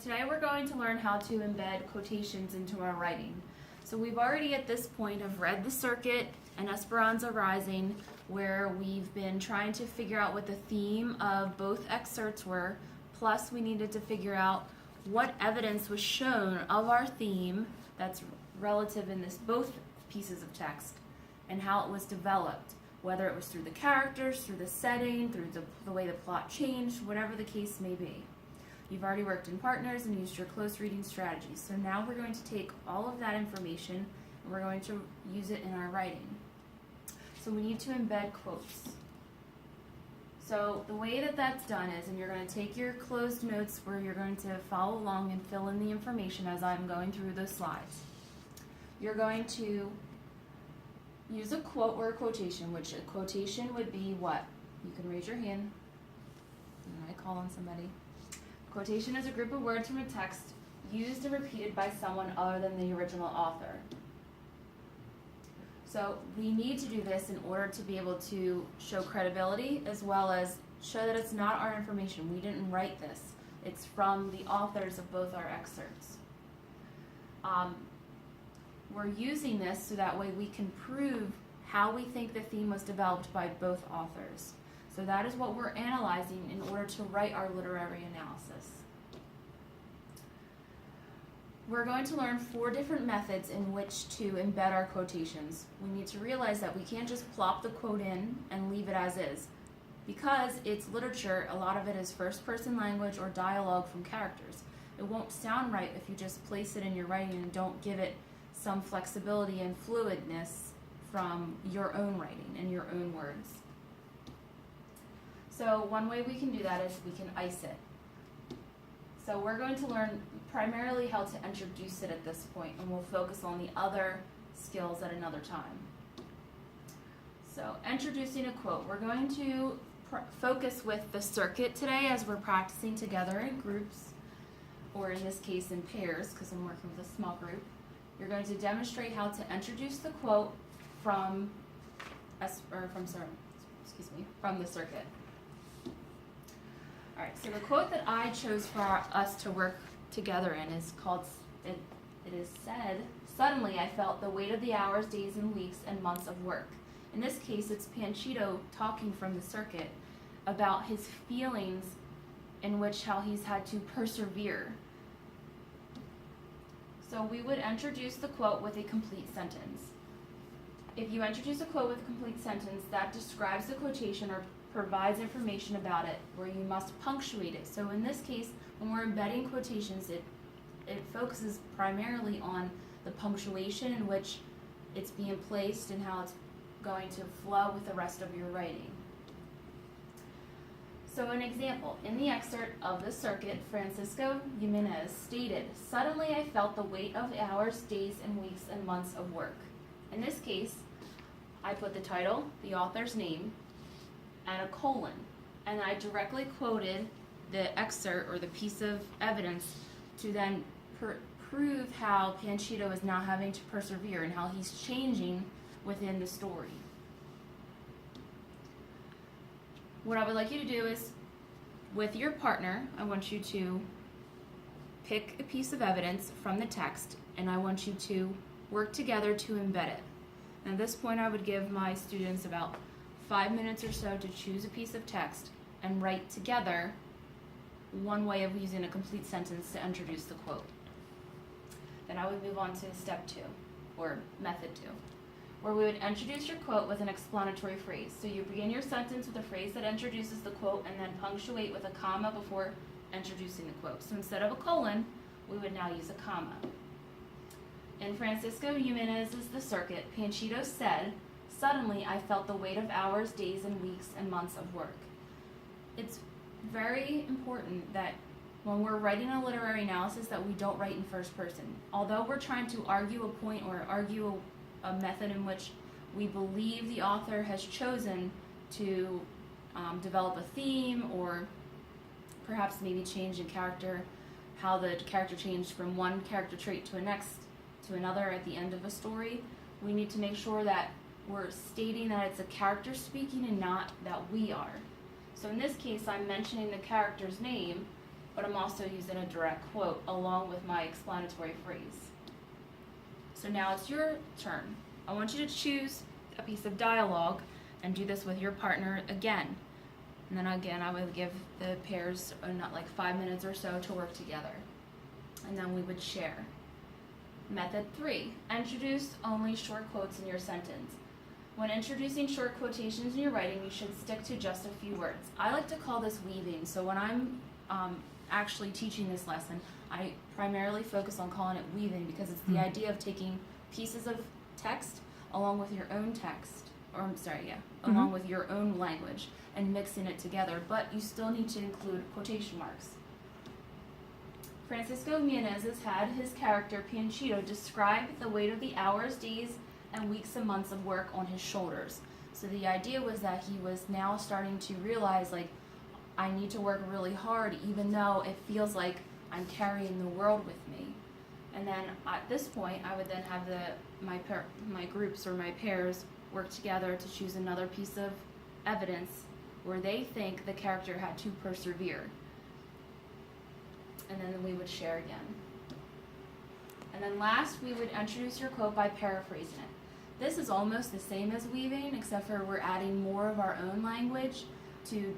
Today we're going to learn how to embed quotations into our writing. So we've already at this point have read The Circuit and Esperanza Rising, where we've been trying to figure out what the theme of both excerpts were, plus we needed to figure out what evidence was shown of our theme that's relative in both pieces of text and how it was developed, whether it was through the characters, through the setting, through the way the plot changed, whatever the case may be. You've already worked in partners and used your close reading strategies. So now we're going to take all of that information and we're going to use it in our writing. So we need to embed quotes. So the way that that's done is, and you're going to take your closed notes where you're going to follow along and fill in the information as I'm going through those slides. You're going to use a quote or a quotation, which a quotation would be what? You can raise your hand and I call on somebody. Quotation is a group of words from a text used and repeated by someone other than the original author. So we need to do this in order to be able to show credibility as well as show that it's not our information. We didn't write this. It's from the authors of both our excerpts. We're using this so that way we can prove how we think the theme was developed by both authors. So that is what we're analyzing in order to write our literary analysis. We're going to learn 4 different methods in which to embed our quotations. We need to realize that we can't just plop the quote in and leave it as is. Because it's literature, a lot of it is first-person language or dialogue from characters. It won't sound right if you just place it in your writing and don't give it some flexibility and fluidness from your own writing and your own words. So one way we can do that is we can ice it. So we're going to learn primarily how to introduce it at this point, and we'll focus on the other skills at another time. So introducing a quote. We're going to focus with The Circuit today as we're practicing together in groups, or in this case in pairs because I'm working with a small group. You're going to demonstrate how to introduce the quote from The Circuit. Alright, so the quote that I chose for us to work together in is called, it is said, "Suddenly I felt the weight of the hours, days, and weeks, and months of work." In this case, it's Panchito talking from The Circuit about his feelings in which how he's had to persevere. So we would introduce the quote with a complete sentence. If you introduce a quote with a complete sentence, that describes the quotation or provides information about it, where you must punctuate it. So in this case, when we're embedding quotations, it focuses primarily on the punctuation in which it's being placed and how it's going to flow with the rest of your writing. So an example, in the excerpt of The Circuit, Francisco Jimenez stated, "Suddenly I felt the weight of hours, days, and weeks, and months of work." In this case, I put the title, the author's name, and a colon, and I directly quoted the excerpt or the piece of evidence to then prove how Panchito is now having to persevere and how he's changing within the story. What I would like you to do is, with your partner, I want you to pick a piece of evidence from the text and I want you to work together to embed it. And at this point I would give my students about 5 minutes or so to choose a piece of text and write together one way of using a complete sentence to introduce the quote. Then I would move on to step 2, or method 2, where we would introduce your quote with an explanatory phrase. So you begin your sentence with a phrase that introduces the quote and then punctuate with a comma before introducing the quote. So instead of a colon, we would now use a comma. In Francisco Jimenez's The Circuit, Panchito said, "Suddenly I felt the weight of hours, days, and weeks, and months of work." It's very important that when we're writing a literary analysis that we don't write in first person. Although we're trying to argue a point or argue a method in which we believe the author has chosen to develop a theme or perhaps maybe change a character, how the character changed from one character trait to another at the end of a story, we need to make sure that we're stating that it's a character speaking and not that we are. So in this case, I'm mentioning the character's name but I'm also using a direct quote along with my explanatory phrase. So now it's your turn. I want you to choose a piece of dialogue and do this with your partner again. And then again, I would give the pairs not like 5 minutes or so to work together. And then we would share. Method 3, introduce only short quotes in your sentence. When introducing short quotations in your writing, you should stick to just a few words. I like to call this weaving. So when I'm actually teaching this lesson, I primarily focus on calling it weaving because it's the idea of taking pieces of text along with your own text, or along with your own language and mixing it together, but you still need to include quotation marks. Francisco Meneses had his character Pianchito describe the weight of the hours, days, and weeks and months of work on his shoulders. So the idea was that he was now starting to realize, like, I need to work really hard even though it feels like I'm carrying the world with me. And then at this point, I would then have my groups or my pairs work together to choose another piece of evidence where they think the character had to persevere. And then we would share again. And then last, we would introduce your quote by paraphrasing it. This is almost the same as weaving, except for we're adding more of our own language to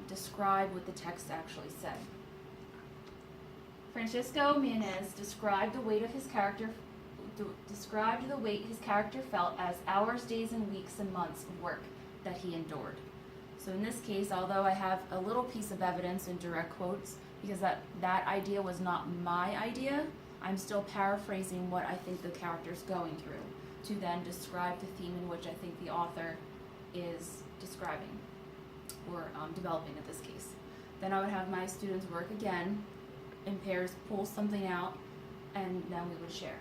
describe what the text actually said. Francisco Meneses described the weight his character felt as hours, days, and weeks and months of work that he endured. So in this case, although I have a little piece of evidence in direct quotes, because that idea was not my idea, I'm still paraphrasing what I think the character's going through to then describe the theme in which I think the author is describing or developing in this case. Then I would have my students work again in pairs, pull something out, and then we would share.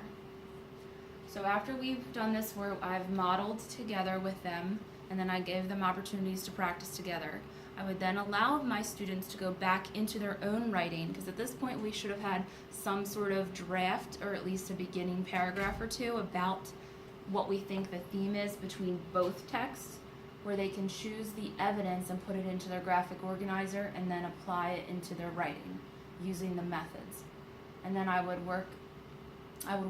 So after we've done this, where I've modeled together with them, and then I gave them opportunities to practice together, I would then allow my students to go back into their own writing, because at this point we should have had some sort of draft, or at least a beginning paragraph or two about what we think the theme is between both texts, where they can choose the evidence and put it into their graphic organizer and then apply it into their writing using the methods. And then I would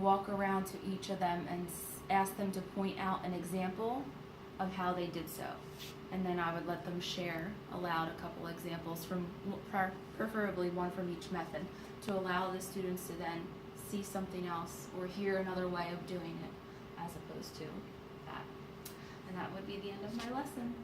walk around to each of them and ask them to point out an example of how they did so. And then I would let them share aloud a couple examples from, preferably one from each method, to allow the students to then see something else or hear another way of doing it as opposed to that. And that would be the end of my lesson.